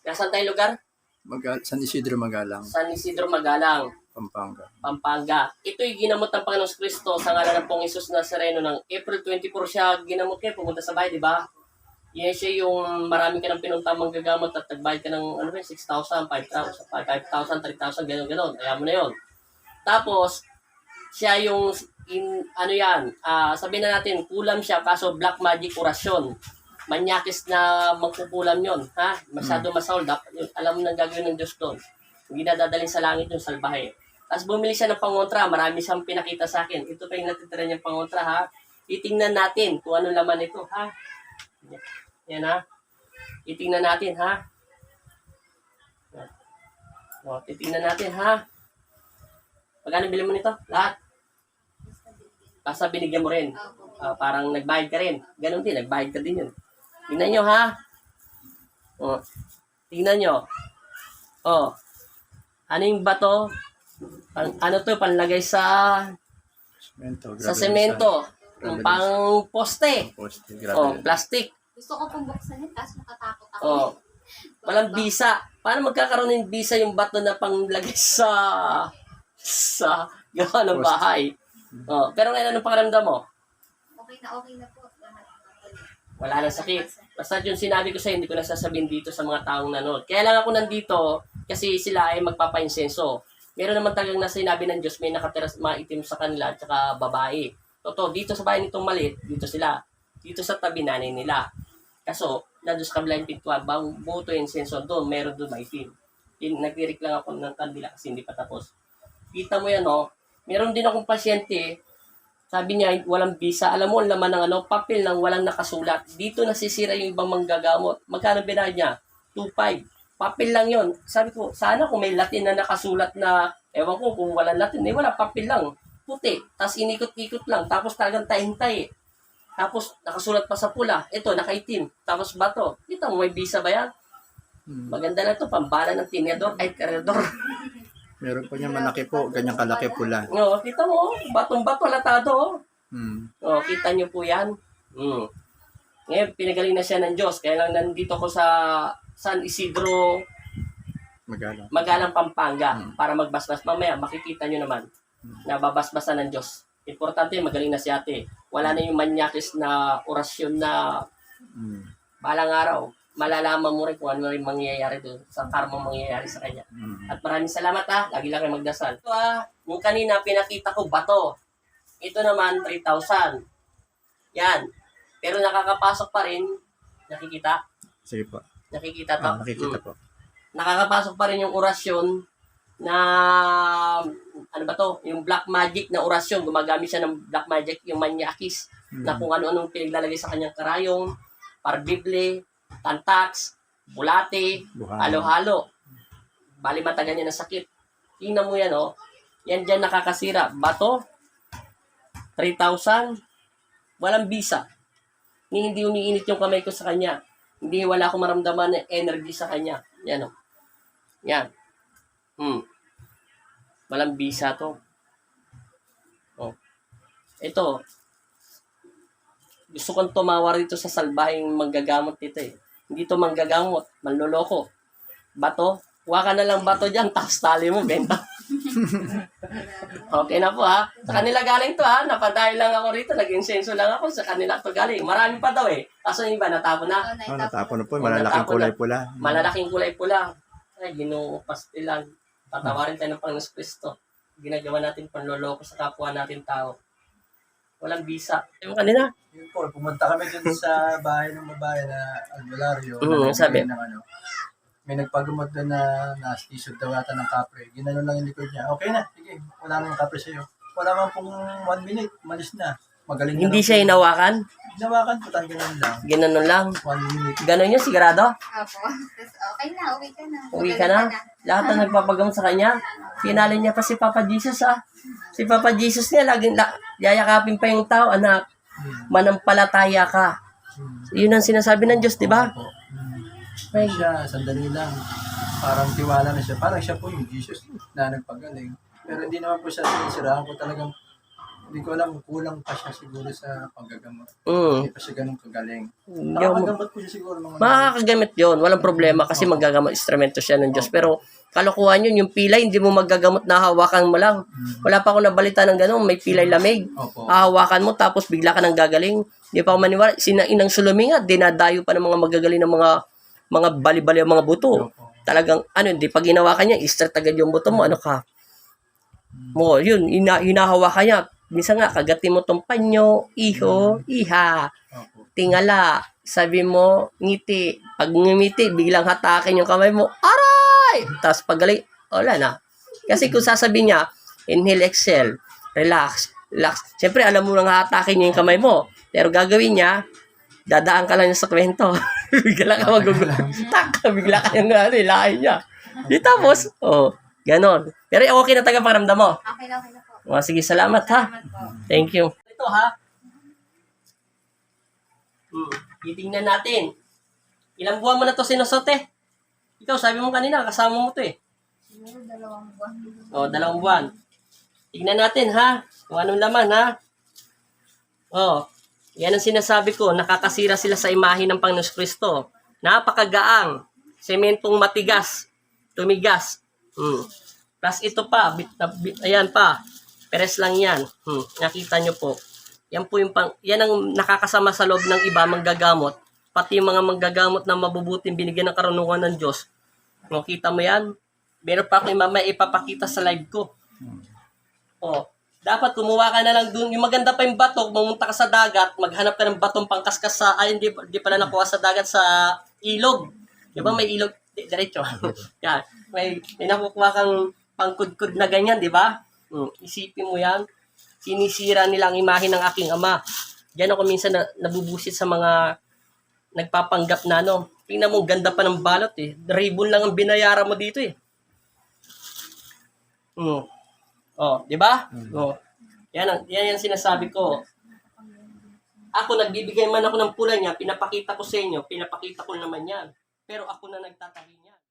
Nasaan tayong lugar? San Isidro Magalang, San Isidro Magalang, Pampanga. Pampanga. Ito'y ginamot ng Panginoong Kristo sa ngalan ng Pong Isus Nazareno ng April 24 siya ginamot kayo, pumunta sa bahay, di ba? Yan siya yung marami ka ng pinuntang manggagamot at nagbayad ka ng 6,000, 5,000, 5,000, 3,000, gano'n. Kaya mo na yun. Tapos, siya yung, sabihin na natin, kulam siya, kaso black magic orasyon. Manyakis na magkukulam yon, ha? Masyado masaul, alam mo nang gagawin ng Diyos doon. Hindi na dadalhin sa langit yung salbahe. Tapos bumili siya ng pangontra, marami siyang pinakita sa akin. Ito pa yung natitira niyang pangontra, ha? Itingnan natin kung ano laman ito, ha? Yan, ha? Itingnan natin, ha? O, titingnan natin, ha? Magkano bili mo nito? Lahat? Basta binigyan mo rin. Parang nagbayad ka rin. Ganon din, nagbayad ka din yun. Tingnan nyo, ha? O, tingnan nyo. O, ano yung bato? Ano to, panlagay sa semento. Yung pang poste. O, plastic. Gusto ko pong buksan yun, tapos natatakot ako. O, walang bisa. Paano magkakaroon ng bisa yung bato na panglagay sa gawa ng bahay? O, pero ngayon, anong pakiramdam mo? Okay na po. Wala nang sakit. Basta yung sinabi ko sa'yo, hindi ko nasasabihin dito sa mga taong nanood. Kaya lang ako nandito kasi sila ay magpapa-insenso. Meron naman talagang nasa sinabi ng Diyos, may nakatiras maitim sa kanila at saka babae. Totoo, dito sa bahay nitong maliit, dito sila. Dito sa tabi nanay nila. Kaso, nandun sa kabilang pintuan, buto yung insenso doon, meron doon maitim. Nagdirik lang ako ng kandila kasi hindi pa tapos. Kita mo yan, no? Meron din akong pasyente, sabi niya, walang bisa. Alam mo, ang laman ng papel nang walang nakasulat. Dito nasisira yung ibang manggagamot. Magkano binayad niya? 2,500. Papel lang yon. Sabi ko, sana kung may Latin na nakasulat na, ewan ko kung walang Latin, wala, papel lang. Puti. Tapos inikot-ikot lang. Tapos talagang tahintay. Tapos nakasulat pa sa pula. Ito, nakaitim. Tapos bato. Kita mo, may bisa ba yan? Maganda na ito. Pambala ng tinedor ay karedor. Meron po niya malaki po, ganyang kalaki pula. No, kita mo, batong-bato, latado. O, kita niyo po yan. Ngayon, pinagaling na siya ng Diyos. Kaya lang nandito ko sa San Isidro Magalang, Pampanga para magbasbas. Mamaya, makikita niyo naman na babasbasan ng Diyos. Importante, magaling na si ate. Wala na yung manyakis na orasyon na balang araw. Malalaman mo rin kung ano rin mangyayari doon sa karma mangyayari sa kanya. At maraming salamat, ha. Lagi lang kayo magdasal. Ito, yung kanina pinakita ko, bato. Ito naman, 3,000. Yan. Pero nakakapasok pa rin. Nakikita? Sige po. Nakikita to? Nakikita po. Nakakapasok pa rin yung orasyon na, ano ba to? Yung black magic na orasyon. Gumagamit siya ng black magic, yung manyakis. Na kung ano-anong pinaglalagay sa kanyang karayong, parbible, tantax, bulate, halo-halo. Bali matagal niya ng sakit. Tingnan mo yan, oh. Yan dyan nakakasira. Bato, 3,000, walang bisa. Hindi umiinit yung kamay ko sa kanya. Hindi, wala akong maramdaman na energy sa kanya. Yan, oh. Yan. Walang bisa to. Oh. Ito. Gusto kong tumawa rito sa salbahing manggagamot dito, eh. Hindi to manggagamot, manloloko. Bato, huwa ka na lang bato dyan, tapos tali mo, benta. Okay na po, ha. Sa kanila galing to, ha. Napadayo lang ako rito, nag-insenso lang ako, sa kanila to galing. Marami pa daw, eh. Kaso yung iba, natapon na. Natapon na po, malalaking kulay pula. Malalaking kulay pula. Ay, Ginoo, pastilan. Tatawarin tayo ng Panginoon Kristo. Ginagawa natin panloloko sa kapwa natin tao. Walang bisa. Yung kanina? Yun po, pumunta kami dun sa bahay ng babae na albularyo. Sabi? May nagpagumot doon na nastisod daw ata ng kapre. Ginanon lang yung likod niya. Okay na, sige, wala nang kapre sa'yo. Wala man pong 1 minute, malis na. Magaling na. Hindi siya hinawakan? Hinawakan po, ganun lang. Ginanon lang. 1 minute. Ganon yun, sigurado? Opo. Tapos okay na, uwi ka na. Uwi ka na? Lahat na nagpapagamot sa kanya. Pinalin niya pa si Papa Jesus, ah. Si Papa Jesus niya, laging yayakapin pa yung tao, anak. Manampalataya ka. Yun ang sinasabi ng Diyos, di ba? Ay, siya, sandali lang. Parang tiwala na siya. Parang siya po yung Jesus na nagpagaling. Pero hindi naman po siya sinisiraan ko talagang Hindi ko alam, kulang pa siya siguro sa paggagamot. Mm. Hindi pa siya ganun kagaling. Yung, Nakakagamot po siya siguro mga makakagamit yun. Walang problema kasi magagamot instrumento siya ng Diyos. Pero kalokohan yun, yung pilay, hindi mo magagamot na hawakan mo lang. Wala pa ako nabalita ng gano'n, may pilay lamig. Opo. Hahawakan mo tapos bigla ka nang gagaling. Hindi pa ako maniwala. Inang Sulumi nga, dinadayo pa ng mga magagaling ng mga bali-bali ang mga buto. Opo. Talagang, hindi, pag hinawakan niya, i-start agad yung buto mo, ano ka? Mo, yun, hinahawakan niya. Minsan nga, kagatin mo tong panyo, iho, iha, Opo. tingala, sabi mo, ngiti. Pag ngumiti, biglang hatakin yung kamay mo, aray! Tapos pagaling, wala na. Kasi kung sasabihin niya, inhale, exhale, relax, relax. Siyempre, alam mo nang hatakin niya yung kamay mo. Pero gagawin niya, dadaan ka lang niya sa kwento. Bigla ka tak, bigla ka yung ilahin niya. Di tapos, ganon. Pero okay na tagaparamdam mo. Okay na po. Sige, salamat ha. Salamat po. Thank you. Ito ha. Titingnan natin. Ilang buwan mo na to sinusote? Ikaw, sabi mo kanina, kasama mo to eh. Siguro 2 buwan. 2 buwan. Tingnan natin ha. Kung anong laman ha. Yan ang sinasabi ko. Nakakasira sila sa imahe ng Panginoon Kristo. Napakagaang. Sementong matigas. Tumigas. Plus ito pa. Ayan pa. Peres lang yan. Nakita nyo po. Yan po yung yan ang nakakasama sa loob ng iba, manggagamot. Pati yung mga manggagamot na mabubuting binigyan ng karunungan ng Diyos. Kita mo yan? Meron pa ako yung mamaya ipapakita sa live ko. Dapat kumuha ka na lang dun. Yung maganda pa yung bato, pumunta ka sa dagat, maghanap ka ng batong pangkaskas sa, hindi pala nakuha sa dagat, sa ilog. Di ba may ilog? Diretso. Yan. May nakukuha kang pangkudkud na ganyan, di ba? Isipin mo yan. Sinisira nila ang imahe ng aking ama. Diyan ako minsan nabubusit sa mga nagpapanggap na Tingnan mo, ganda pa ng balot eh. Ribbon lang ang binayaran mo dito eh. Di ba? Yan ang sinasabi ko. Ako, nagbibigay man ako ng pula niya, pinapakita ko sa inyo, pinapakita ko naman yan. Pero ako na nagtatahi niya.